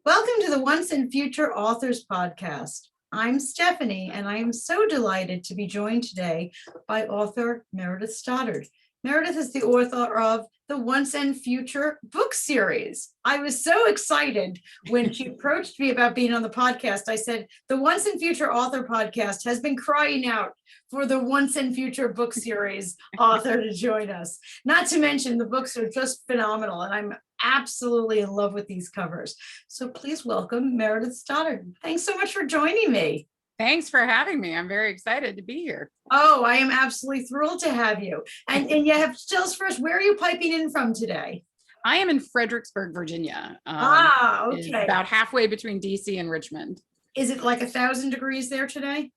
Welcome to the Once and Future Authors Podcast. I'm Stephanie, and I am so delighted to be joined today by author Meredith Stoddard. Meredith is the author of the Once and Future book series. I was so excited when she approached me about being on the podcast. I said, the Once and Future Author Podcast has been crying out for the Once and Future book series author to join us. Not to mention the books are just phenomenal, and I'm absolutely in love with these covers. So please welcome Meredith Stoddard. Thanks so much for joining me. Thanks for having me. I'm very excited to be here. Oh, I am absolutely thrilled to have you. And you have to tell us first, where are you piping in from today? I am in Fredericksburg, Virginia. Okay. About halfway between DC and Richmond. Is it like 1,000 degrees there today?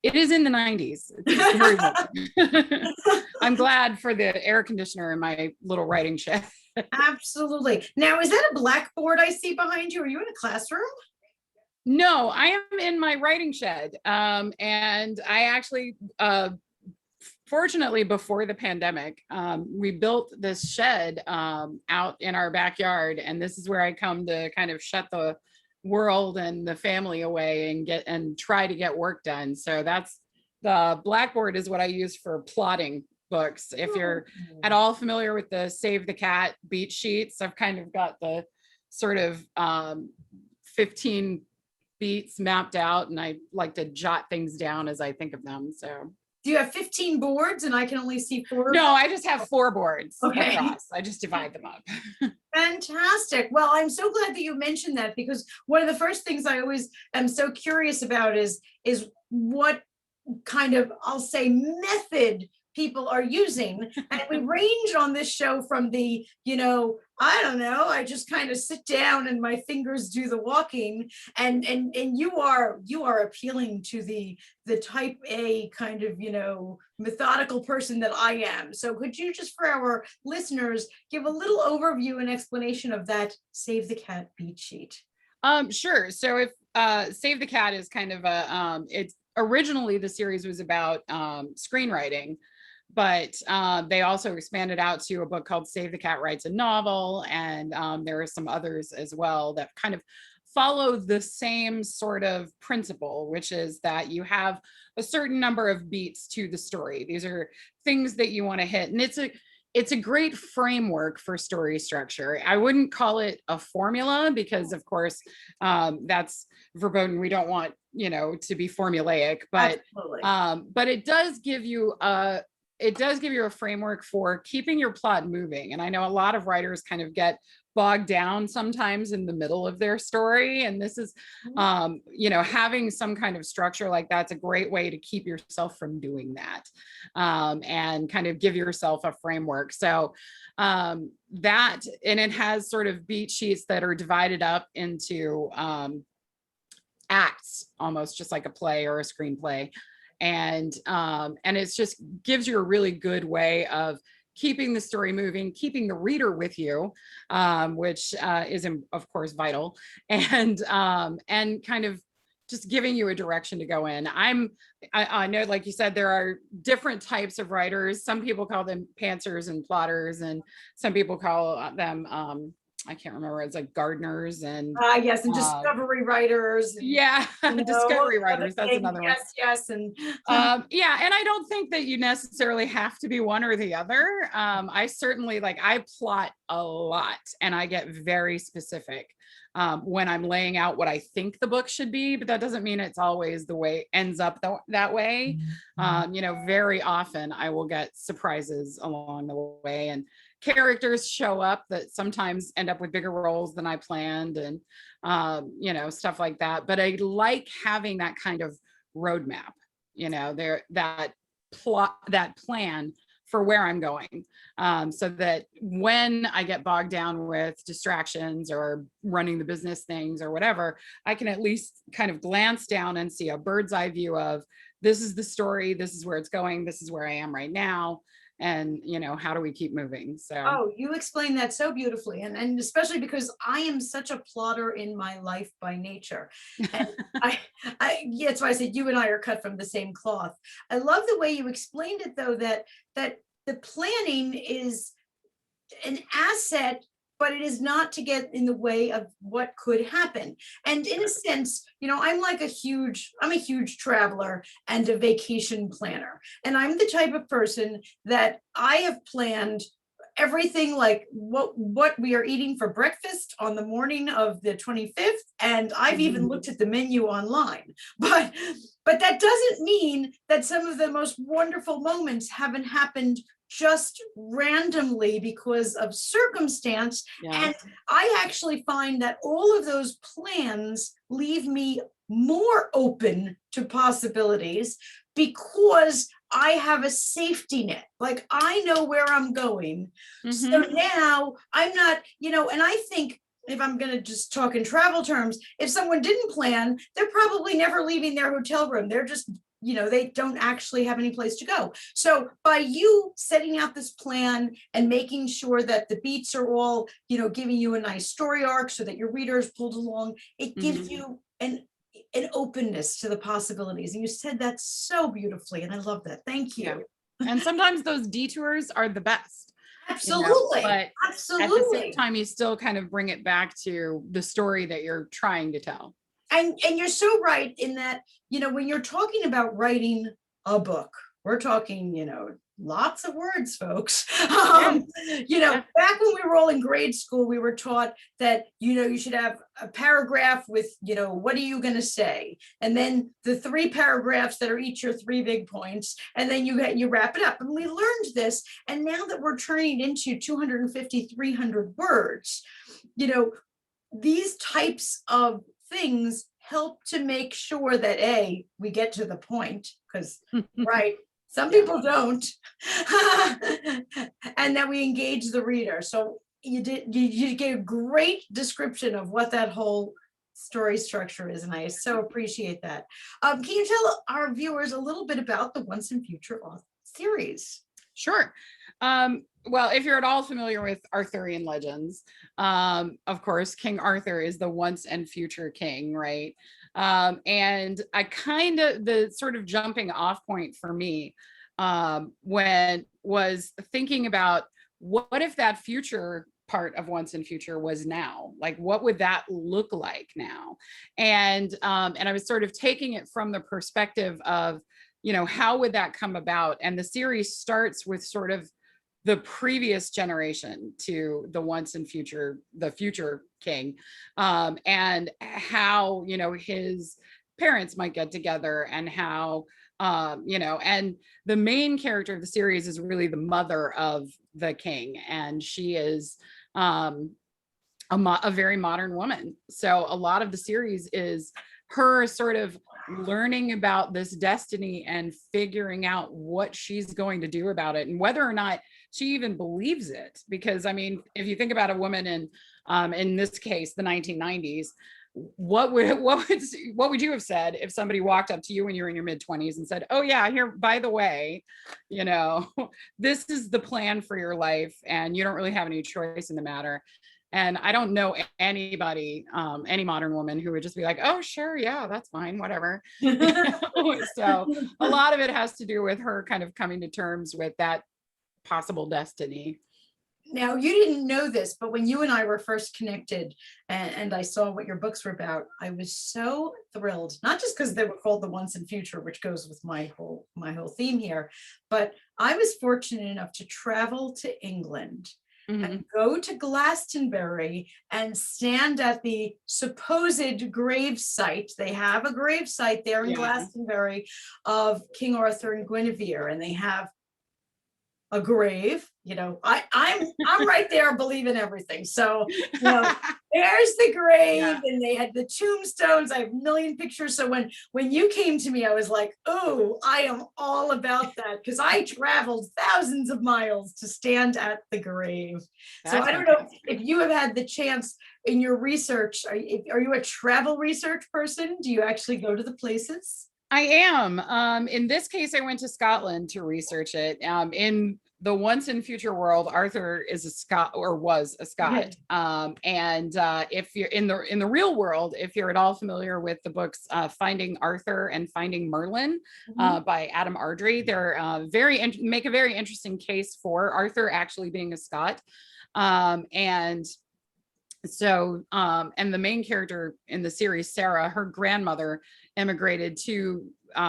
It is in the 90s. It's very warm. I'm glad for the air conditioner in my little writing shed. Absolutely. Now, is that a blackboard I see behind you? Are you in a classroom? No, I am in my writing shed. And I actually, fortunately, before the pandemic, we built this shed out in our backyard. And this is where I come to kind of shut the world and the family away and try to get work done. So that's the blackboard is what I use for plotting books. If you're at all familiar with the Save the Cat beat sheets, I've kind of got the sort of 15 beats mapped out, and I like to jot things down as I think of them. So do you have 15 boards and I can only see 4? No, I just have 4 boards okay. across. I just divide them up. Fantastic. Well, I'm so glad that you mentioned that, because one of the first things I always am so curious about is what kind of, I'll say, method people are using. And we range on this show from the, I don't know, I just kind of sit down and my fingers do the walking, and you are appealing to the type A kind of, methodical person that I am. So could you just, for our listeners, give a little overview and explanation of that Save the Cat beat sheet? Sure. So if Save the Cat is kind of it's originally the series was about screenwriting, but they also expanded out to a book called Save the Cat Writes a Novel. And there are some others as well that kind of follow the same sort of principle, which is that you have a certain number of beats to the story. These are things that you want to hit. And it's a great framework for story structure. I wouldn't call it a formula because, of course, that's verboten. We don't want, to be formulaic, but it does give you a framework for keeping your plot moving. And I know a lot of writers kind of get bogged down sometimes in the middle of their story. And this is, having some kind of structure like that's a great way to keep yourself from doing that, and kind of give yourself a framework. So and it has sort of beat sheets that are divided up into acts, almost just like a play or a screenplay. And it's just gives you a really good way of keeping the story moving, keeping the reader with you, which is, of course, vital, and kind of just giving you a direction to go in. I know, like you said, there are different types of writers. Some people call them pantsers and plotters, and some people call them I can't remember. It's like gardeners and yes, and discovery writers. And, discovery writers. That's another one. Yes, and yeah, and I don't think that you necessarily have to be one or the other. I certainly I plot a lot, and I get very specific when I'm laying out what I think the book should be, but that doesn't mean it's always the way it ends up that way. Very often I will get surprises along the way, and characters show up that sometimes end up with bigger roles than I planned, and stuff like that. But I like having that kind of roadmap, that plan for where I'm going, so that when I get bogged down with distractions or running the business things or whatever, I can at least kind of glance down and see a bird's eye view of, this is the story, this is where it's going, this is where I am right now. And, how do we keep moving? So, you explained that so beautifully. And especially because I am such a plotter in my life by nature. And that's why I said you and I are cut from the same cloth. I love the way you explained it, though, that the planning is an asset, but it is not to get in the way of what could happen. And in a sense, I'm a huge traveler and a vacation planner. And I'm the type of person that I have planned everything, like what we are eating for breakfast on the morning of the 25th, and I've even looked at the menu online. But that doesn't mean that some of the most wonderful moments haven't happened just randomly because of circumstance. Yeah. And I actually find that all of those plans leave me more open to possibilities because I have a safety net. Like, I know where I'm going. So now I'm not, and I think, if I'm going to just talk in travel terms, if someone didn't plan, they're probably never leaving their hotel room. They're just, they don't actually have any place to go. So by you setting out this plan and making sure that the beats are all, giving you a nice story arc so that your readers pulled along, it gives you an openness to the possibilities. And you said that so beautifully. And I love that. Thank you. Yeah. And sometimes those detours are the best. Absolutely. But absolutely. At the same time, you still kind of bring it back to the story that you're trying to tell. And you're so right in that, when you're talking about writing a book, we're talking, lots of words, folks. Back when we were all in grade school, we were taught that, you should have a paragraph with, what are you going to say? And then the 3 paragraphs that are each your 3 big points. And then you wrap it up. And we learned this. And now that we're turning it into 250, 300 words, these types of things help to make sure that we get to the point, because right, some people don't, and that we engage the reader. So you gave a great description of what that whole story structure is, and I so appreciate that. Can you tell our viewers a little bit about the Once and Future series? Sure. Well, if you're at all familiar with Arthurian legends, of course, King Arthur is the once and future king, right? And I the sort of jumping off point for me when was thinking about what if that future part of Once and Future was now? Like, what would that look like now? And I was sort of taking it from the perspective of, how would that come about? And the series starts with sort of the previous generation to the Once and Future, the future king, and how, his parents might get together, and how, and the main character of the series is really the mother of the king. And she is a very modern woman. So a lot of the series is her sort of learning about this destiny and figuring out what she's going to do about it, and whether or not she even believes it. Because I mean, if you think about a woman in this case, the 1990s, what would you have said if somebody walked up to you when you were in your mid-20s and said, oh yeah, here, by the way, this is the plan for your life and you don't really have any choice in the matter? And I don't know anybody, any modern woman who would just be like, oh, sure, yeah, that's fine, whatever. So a lot of it has to do with her kind of coming to terms with that possible destiny. Now, you didn't know this, but when you and I were first connected and I saw what your books were about, I was so thrilled, not just because they were called the Once and Future, which goes with my whole theme here, but I was fortunate enough to travel to England and go to Glastonbury and stand at the supposed grave site. They have a grave site there in Glastonbury of King Arthur and Guinevere, and they have a grave. I'm right there, believe in everything. So there's the grave, and they had the tombstones. I have a million pictures. So when you came to me, I was like, oh, I am all about that, because I traveled thousands of miles to stand at the grave. So I don't know if you have had the chance in your research. Are you a travel research person? Do you actually go to the places? I am. In this case, I went to Scotland to research it. In the Once and Future world, Arthur is a Scot, or was a Scot. And if you're in the real world, if you're at all familiar with the books Finding Arthur and Finding Merlin by Adam Ardrey, they're make a very interesting case for Arthur actually being a Scot. And So, and the main character in the series, Sarah, her grandmother immigrated to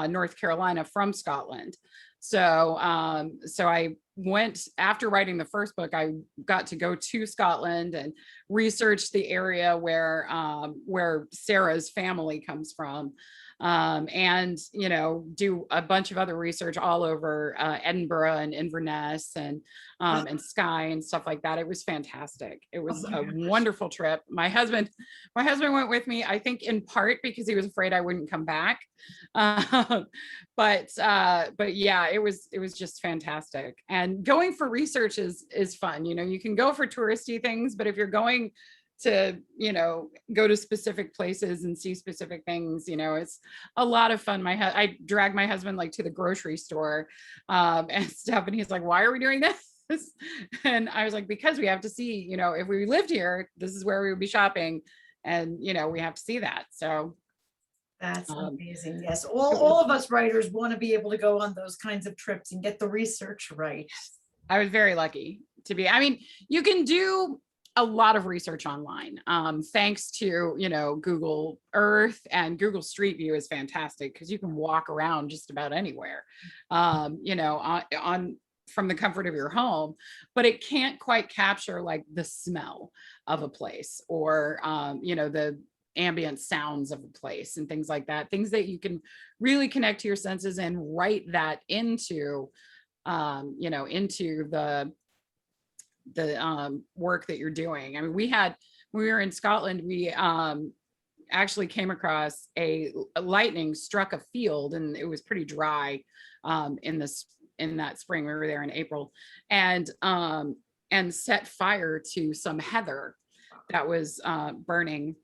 North Carolina from Scotland. So, so I went after writing the first book. I got to go to Scotland and research the area where Sarah's family comes from, and do a bunch of other research all over Edinburgh and Inverness and Skye and stuff like that. It was fantastic. It was a wonderful trip. My husband went with me, I think in part because he was afraid I wouldn't come back. But yeah, it was just fantastic. And going for research is fun. You can go for touristy things, but if you're going to go to specific places and see specific things, it's a lot of fun. I dragged my husband like to the grocery store and stuff, and he's like, why are we doing this? And I was like, because we have to see, if we lived here, this is where we would be shopping, and we have to see that. So that's amazing. Yes, all of us writers want to be able to go on those kinds of trips and get the research right. I was very lucky to be. I mean, you can do a lot of research online, thanks to Google Earth, and Google Street View is fantastic because you can walk around just about anywhere, on from the comfort of your home, but it can't quite capture like the smell of a place, or the ambient sounds of a place and things like that, things that you can really connect to your senses and write that into into the work that you're doing. I mean, when we were in Scotland, we actually came across a lightning struck a field, and it was pretty dry in that spring. We were there in April, and set fire to some heather that was burning.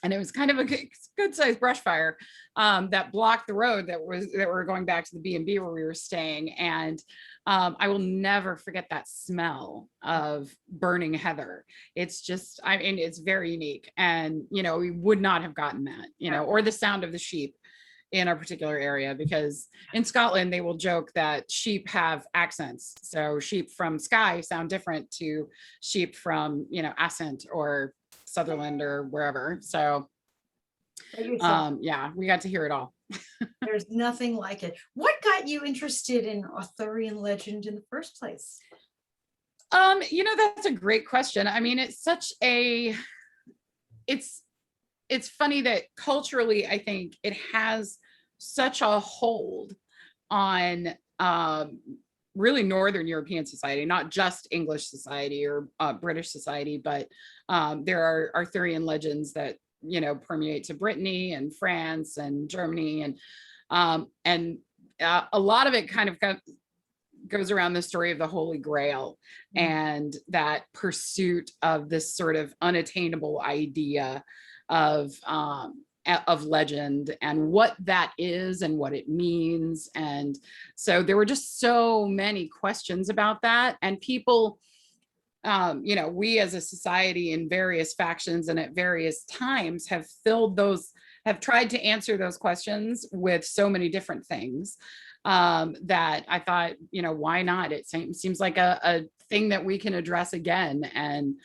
And it was kind of a good sized brush fire that blocked the road that were going back to the B&B where we were staying. And I will never forget that smell of burning heather. It's just, I mean, it's very unique. And, we would not have gotten that, or the sound of the sheep in our particular area, because in Scotland, they will joke that sheep have accents. So sheep from Skye sound different to sheep from, Ascent or Sutherland or wherever. So yeah, we got to hear it all. There's nothing like it. What got you interested in Arthurian legend in the first place? That's a great question. I mean, it's funny that culturally, I think it has such a hold on really Northern European society, not just English society or British society, but there are Arthurian legends that permeate to Brittany and France and Germany, and a lot of it kind of goes around the story of the Holy Grail and that pursuit of this sort of unattainable idea of legend and what that is and what it means. And so there were just so many questions about that, and people, we as a society in various factions and at various times have tried to answer those questions with so many different things, that I thought, why not? It seems like a thing that we can address again and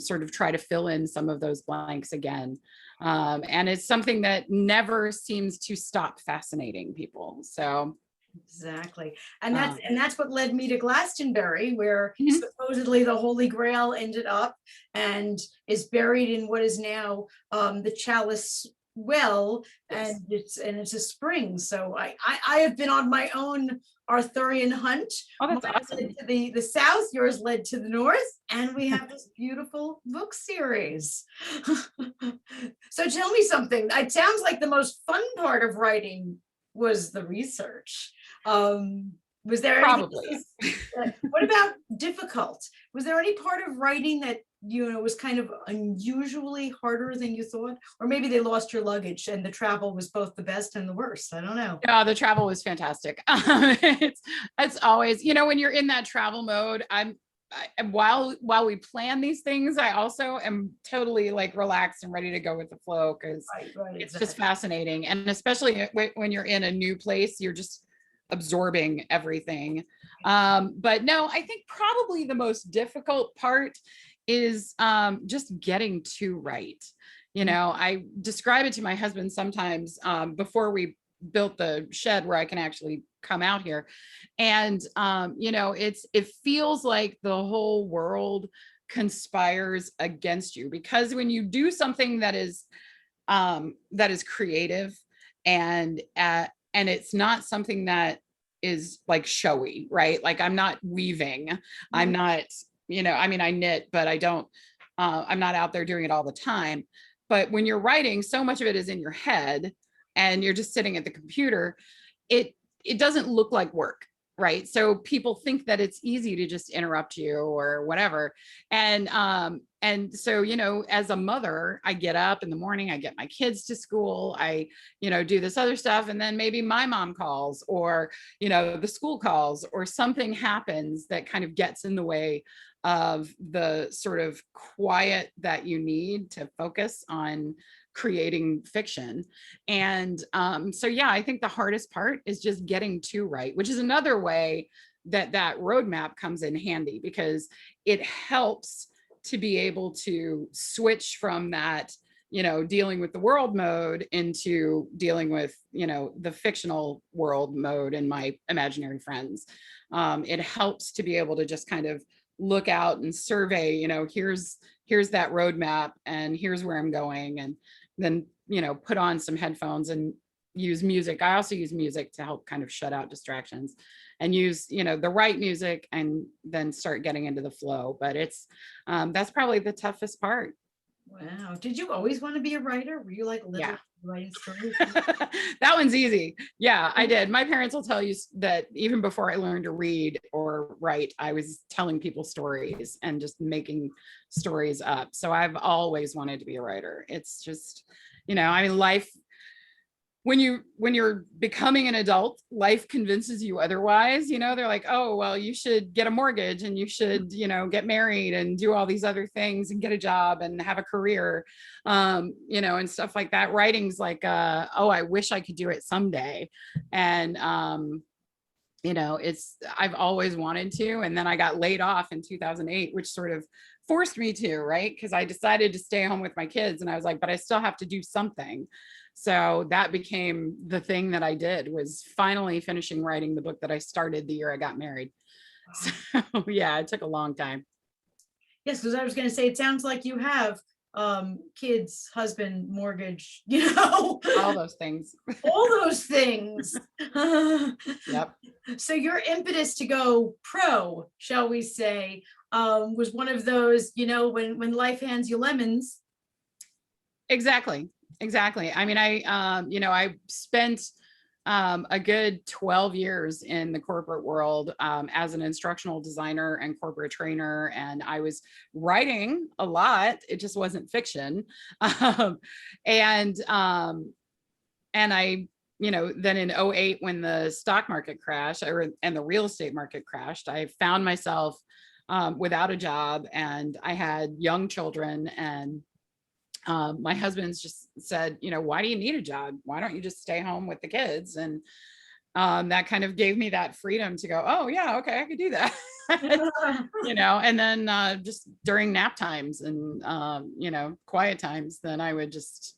sort of try to fill in some of those blanks again. And it's something that never seems to stop fascinating people. So exactly. And that's what led me to Glastonbury, where supposedly the Holy Grail ended up and is buried in what is now the Chalice well. Yes. And it's a spring. So I have been on my own Arthurian hunt. Oh, that's awesome. To the south, yours led to the north, and we have this beautiful book series. So tell me something. It sounds like the most fun part of writing was the research. Was there probably what about difficult? Was there any part of writing that was kind of unusually harder than you thought? Or maybe they lost your luggage and the travel was both the best and the worst. I don't know. Yeah, the travel was fantastic. It's always, when you're in that travel mode, while we plan these things, I also am totally like relaxed and ready to go with the flow, because it's just fascinating. And especially when you're in a new place, you're just absorbing everything. But no, I think probably the most difficult part is just getting to write. You know, I describe it to my husband sometimes before we built the shed where I can actually come out here. And, you know, it feels like the whole world conspires against you, because when you do something that is creative and it's not something that is like showy, right? Like I'm not weaving, I'm not, you know, I mean, I knit, but I don't, I'm not out there doing it all the time. But when you're writing, so much of it is in your head and you're just sitting at the computer, it doesn't look like work, right? So people think that it's easy to just interrupt you or whatever. And so, you know, as a mother, I get up in the morning, I get my kids to school, I, you know, do this other stuff. And then maybe my mom calls, or, you know, the school calls, or something happens that kind of gets in the way of the sort of quiet that you need to focus on creating fiction. And so, yeah, I think the hardest part is just getting to write, which is another way that roadmap comes in handy, because it helps to be able to switch from that, you know, dealing with the world mode into dealing with, you know, the fictional world mode and my imaginary friends. It helps to be able to just kind of look out and survey, you know, here's that roadmap and here's where I'm going. And then, you know, put on some headphones and use music. I also use music to help kind of shut out distractions, and use, you know, the right music, and then start getting into the flow. But it's, that's probably the toughest part. Wow. Did you always want to be a writer? Were you like literally writing stories? That one's easy. Yeah, I did. My parents will tell you that even before I learned to read or write, I was telling people stories and just making stories up. So I've always wanted to be a writer. It's just, you know, I mean, life, when you're becoming an adult, life convinces you otherwise. You know, they're like, oh, well, you should get a mortgage and you should, you know, get married and do all these other things and get a job and have a career, you know, and stuff like that. Writing's like, oh, I wish I could do it someday. And you know, I've always wanted to. And then I got laid off in 2008, which sort of forced me to, right? Because I decided to stay home with my kids, and I was like, but I still have to do something. So that became the thing that I did, was finally finishing writing the book that I started the year I got married. So yeah, it took a long time. Yes, because I was going to say, it sounds like you have kids, husband, mortgage, you know, All those things. all those things. Yep. So your impetus to go pro, shall we say, was one of those, you know, when life hands you lemons. Exactly. I mean, you know, I spent a good 12 years in the corporate world as an instructional designer and corporate trainer, and I was writing a lot. It just wasn't fiction. And I, you know, then in 2008, when the stock market crashed, and the real estate market crashed, I found myself without a job, and I had young children, and my husband's just said, you know, why do you need a job? Why don't you just stay home with the kids? And that kind of gave me that freedom to go, oh yeah, okay, I could do that. You know, and then just during nap times and you know, quiet times, then I would just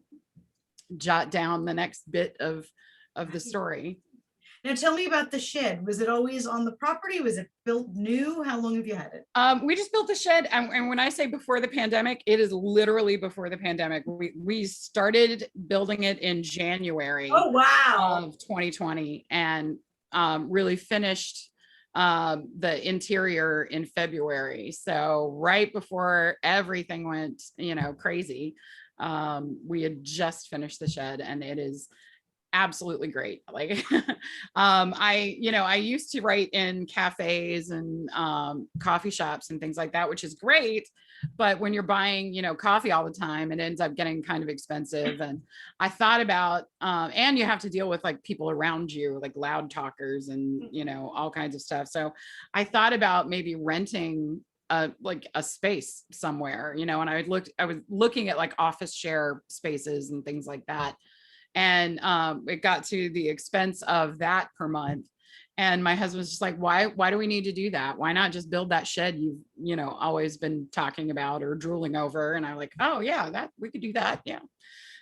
jot down the next bit of the story. Now tell me about the shed. Was it always on the property? Was it built new? How long have you had it? We just built the shed, and when I say before the pandemic, it is literally before the pandemic. We started building it in January of 2020, and really finished the interior in February. So right before everything went, you know, crazy, we had just finished the shed, and it is absolutely great. Like I used to write in cafes and coffee shops and things like that, which is great, but when you're buying, you know, coffee all the time, it ends up getting kind of expensive. And I thought about and you have to deal with like people around you, like loud talkers and, you know, all kinds of stuff. So I thought about maybe renting like a space somewhere, you know, and I was looking at like office share spaces and things like that. And it got to the expense of that per month. And my husband's just like, why do we need to do that? Why not just build that shed you've, always been talking about or drooling over? And I'm like, oh yeah, that we could do that. Yeah.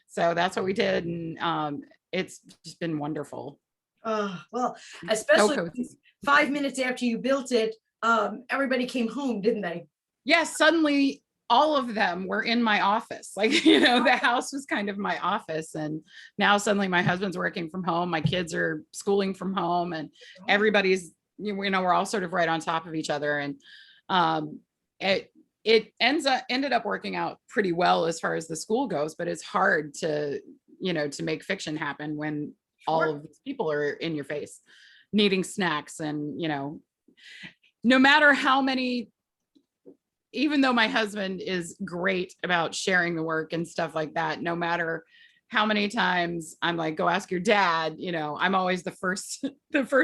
So that's what we did. And it's just been wonderful. Well, So especially cozy. 5 minutes after you built it, everybody came home, didn't they? Yes, suddenly all of them were in my office. Like, the house was kind of my office. And now suddenly my husband's working from home, my kids are schooling from home, and everybody's, we're all sort of right on top of each other. And it ended up working out pretty well as far as the school goes, but it's hard to, to make fiction happen when all of these people are in your face needing snacks. And, no matter how many, even though my husband is great about sharing the work and stuff like that, no matter how many times I'm like, go ask your dad, I'm always the first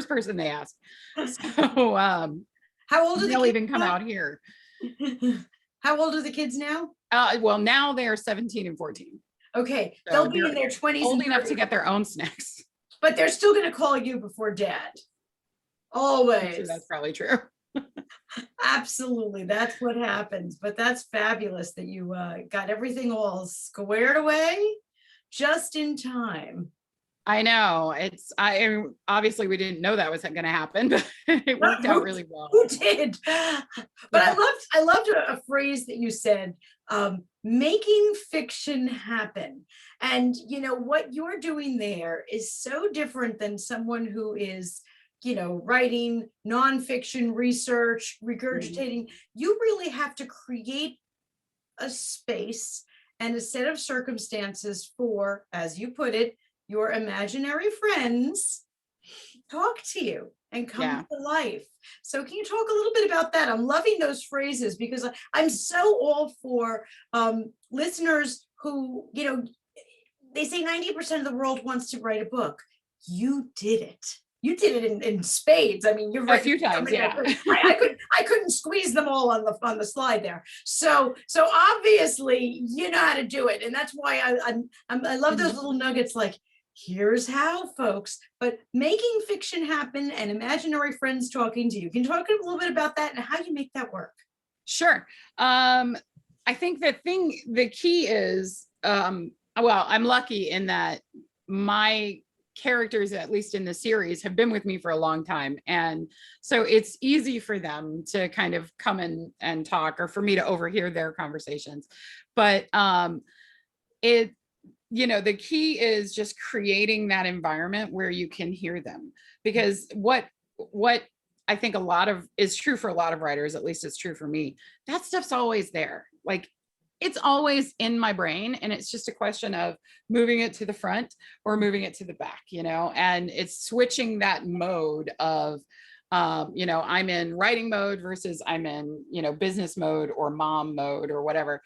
person they ask. So how old are they'll the even come out here. How old are the kids now? Well, now they're 17 and 14. Okay, So they'll be in their 20s, old and enough 30s, to get their own snacks. but they're still going to call you before dad. Always. That's probably true. Absolutely, that's what happens. But that's fabulous that you got everything all squared away just in time. I know, obviously we didn't know that was going to happen, but it worked out really well. Who did? But yeah. I loved a phrase that you said, making fiction happen. And what you're doing there is so different than someone who is writing nonfiction research, regurgitating. You really have to create a space and a set of circumstances for, as you put it, your imaginary friends talk to you and come to life. So can you talk a little bit about that? I'm loving those phrases because I'm so all for listeners who, they say 90% of the world wants to write a book. You did it. You did it in spades. I mean, you've a few times, yeah. I couldn't squeeze them all on the slide there. So obviously you know how to do it, and that's why I love those little nuggets. Like, here's how, folks. But making fiction happen and imaginary friends talking to you. Can you talk a little bit about that and how you make that work? Sure. I think the key is, well, I'm lucky in that my characters, at least in the series, have been with me for a long time. And so it's easy for them to kind of come in and talk, or for me to overhear their conversations. But the key is just creating that environment where you can hear them, because what I think is true for a lot of writers, at least it's true for me, that stuff's always there. Like, it's always in my brain, and it's just a question of moving it to the front or moving it to the back, and it's switching that mode of, I'm in writing mode versus I'm in, business mode or mom mode or whatever.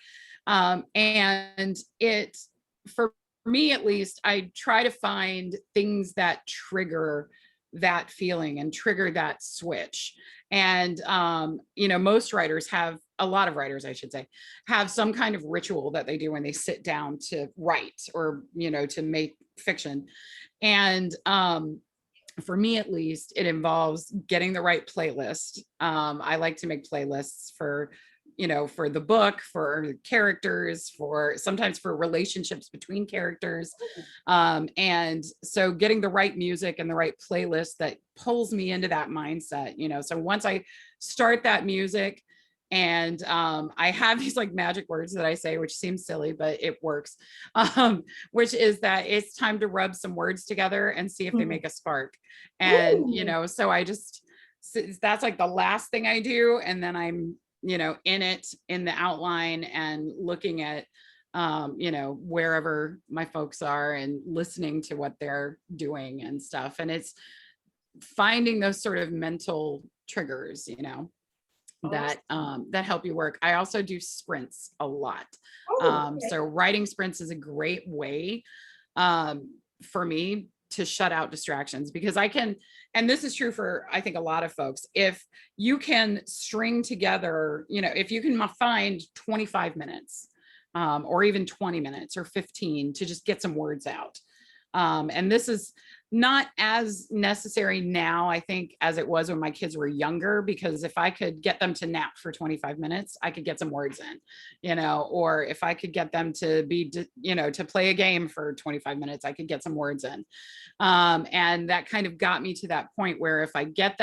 And for me, at least, I try to find things that trigger that feeling and trigger that switch. And, a lot of writers, I should say, have some kind of ritual that they do when they sit down to write or, to make fiction. And for me, at least, it involves getting the right playlist. I like to make playlists for the book, for characters, sometimes for relationships between characters. And so getting the right music and the right playlist that pulls me into that mindset, so once I start that music, and I have these like magic words that I say, which seems silly, but it works, which is that it's time to rub some words together and see if they make a spark. And, so that's like the last thing I do. And then I'm, in the outline and looking at, wherever my folks are and listening to what they're doing and stuff. And it's finding those sort of mental triggers, that help you work. I also do sprints a lot. So writing sprints is a great way for me to shut out distractions, because I can, and this is true for, I think, a lot of folks, if you can string together, if you can find 25 minutes or even 20 minutes or 15 to just get some words out, And this is not as necessary now, I think, as it was when my kids were younger, because if I could get them to nap for 25 minutes, I could get some words in, or if I could get them to to play a game for 25 minutes, I could get some words in. And that kind of got me to that point where if I get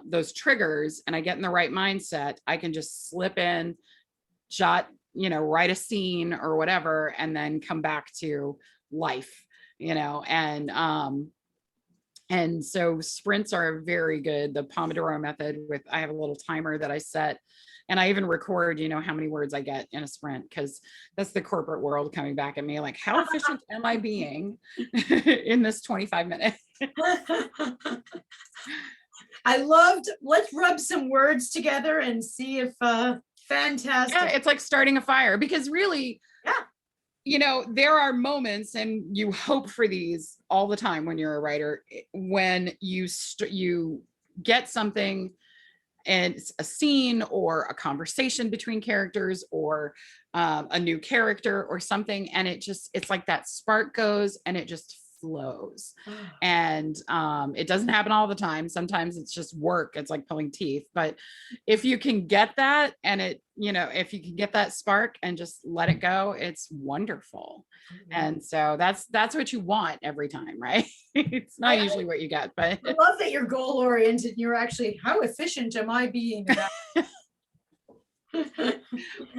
those triggers and I get in the right mindset, I can just slip in, write a scene or whatever, and then come back to life. And so sprints are very good. The Pomodoro method I have a little timer that I set, and I even record, how many words I get in a sprint, because that's the corporate world coming back at me like, how efficient am I being in this 25 minutes? Let's rub some words together and see if, fantastic. Yeah, it's like starting a fire, because really, there are moments, and you hope for these all the time when you're a writer, when you get something, and it's a scene or a conversation between characters, or a new character or something, and it's like that spark goes and it just flows. And it doesn't happen all the time. Sometimes it's just work. It's like pulling teeth. But if you can get that, and if you can get that spark and just let it go, it's wonderful. And so that's what you want every time, right? It's not usually what you get, but I love that you're goal oriented and you're actually, how efficient am I being?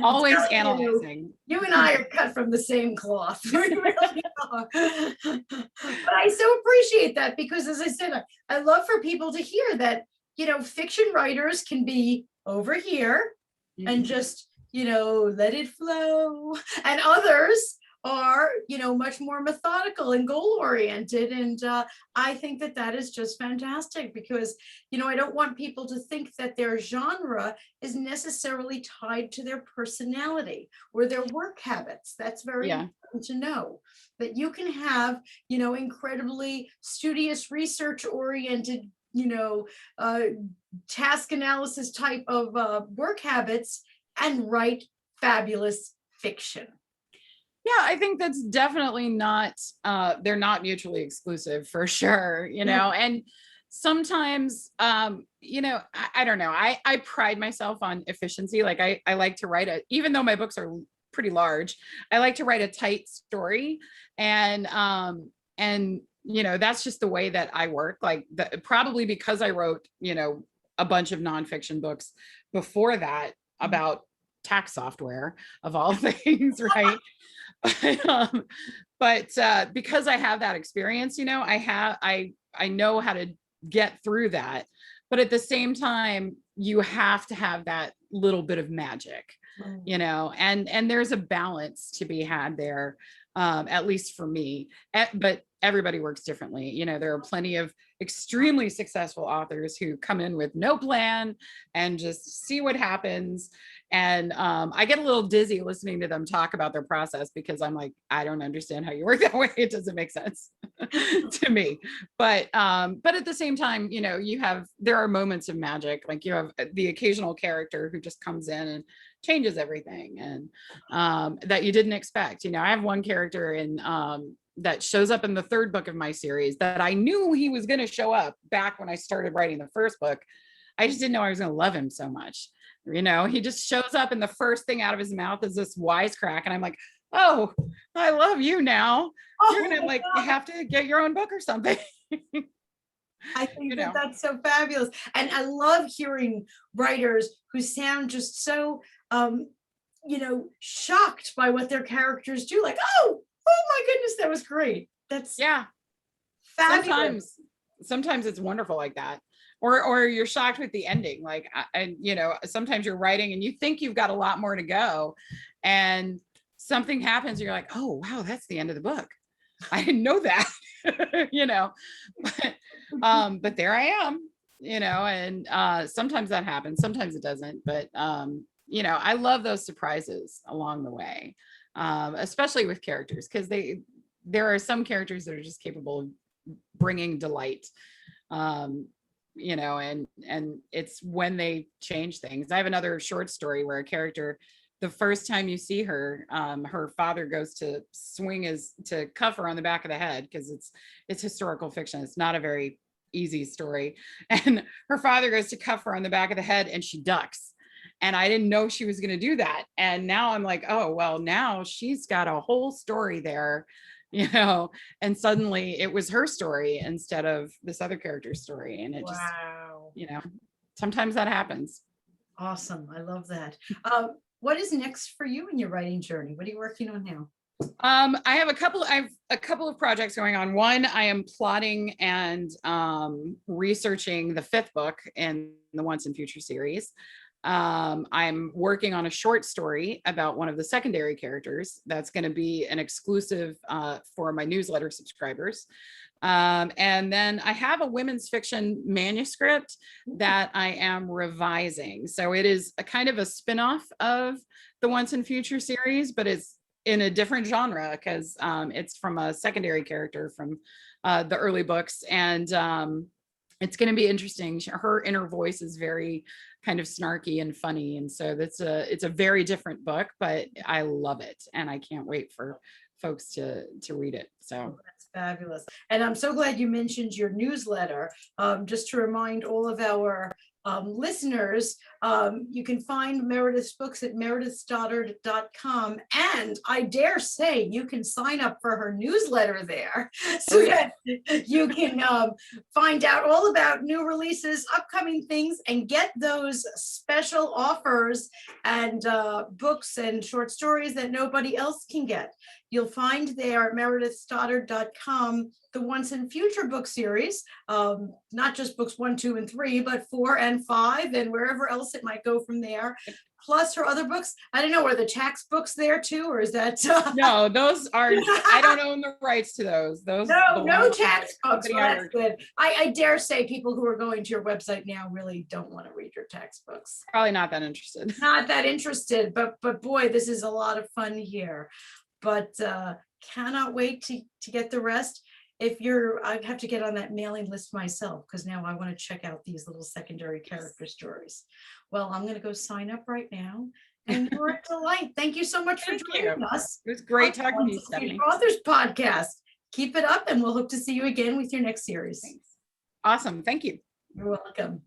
Always analyzing. You and I are cut from the same cloth. We really are. But I so appreciate that, because as I said, I love for people to hear that, fiction writers can be over here and just, let it flow. And others are, much more methodical and goal oriented. And I think that is just fantastic, because, I don't want people to think that their genre is necessarily tied to their personality or their work habits. That's very important to know, that you can have, incredibly studious, research oriented, task analysis type of work habits and write fabulous fiction. Yeah, I think that's definitely not, they're not mutually exclusive, for sure, and sometimes, I don't know, I pride myself on efficiency. Like I like to write even though my books are pretty large, I like to write a tight story, and that's just the way that I work. Like probably because I wrote, a bunch of nonfiction books before that about tax software of all things, right? But because I have that experience, I know how to get through that. But at the same time, you have to have that little bit of magic, and there's a balance to be had there, at least for me. But everybody works differently. There are plenty of extremely successful authors who come in with no plan and just see what happens. And I get a little dizzy listening to them talk about their process, because I'm like, I don't understand how you work that way. It doesn't make sense to me. But at the same time, there are moments of magic. Like you have the occasional character who just comes in and changes everything, and that you didn't expect. I have one character in that shows up in the third book of my series that I knew he was going to show up back when I started writing the first book. I just didn't know I was going to love him so much. He just shows up and the first thing out of his mouth is this wisecrack. And I'm like, oh, I love you now. You're going to have to get your own book or something. I think that's so fabulous. And I love hearing writers who sound just so, shocked by what their characters do. Like, oh my goodness, that was great. That's fabulous. Sometimes it's wonderful like that. Or you're shocked with the ending. Like, sometimes you're writing and you think you've got a lot more to go, and something happens and you're like, oh, wow, that's the end of the book. I didn't know that, but there I am, and sometimes that happens. Sometimes it doesn't. But, I love those surprises along the way, especially with characters, because there are some characters that are just capable of bringing delight. And it's when they change things. I have another short story where a character the first time you see her, her father goes to to cuff her on the back of the head, because it's historical fiction. It's not a very easy story. And her father goes to cuff her on the back of the head and she ducks. And I didn't know she was going to do that. And now I'm like, oh, well, now she's got a whole story there, and suddenly it was her story instead of this other character's story. And it Wow. just, sometimes that happens. Awesome. I love that. What is next for you in your writing journey? What are you working on now? I have a couple of projects going on. One, I am plotting and researching the 5th book in the Once and Future series. I'm working on a short story about one of the secondary characters that's going to be an exclusive for my newsletter subscribers. And then I have a women's fiction manuscript that I am revising. So it is a kind of a spin-off of the Once and Future series, but it's in a different genre, because it's from a secondary character from the early books. And it's going to be interesting. Her inner voice is very kind of snarky and funny. And so it's a very different book, but I love it. And I can't wait for folks to read it. So that's fabulous. And I'm so glad you mentioned your newsletter. Just to remind all of our listeners, you can find Meredith's books at meredithstoddard.com, and I dare say you can sign up for her newsletter there so that you can find out all about new releases, upcoming things, and get those special offers and books and short stories that nobody else can get. You'll find there at meredithstoddard.com the Once and Future book series, not just books 1, 2, and 3, but 4 and 5, and wherever else it might go from there. Plus her other books. I don't know, are the tax books there too, or is that? No, those are, I don't own the rights to those. No tax books. Well, that's good. I dare say people who are going to your website now really don't want to read your tax books. Probably not that interested. Not that interested, but boy, this is a lot of fun here. But cannot wait to get the rest. I have to get on that mailing list myself, because now I want to check out these little secondary character stories. Well, I'm going to go sign up right now. And you're a delight. Thank you so much for joining us. It was great talking to you, Stephanie. Authors Podcast. Keep it up, and we'll hope to see you again with your next series. Thanks. Awesome. Thank you. You're welcome.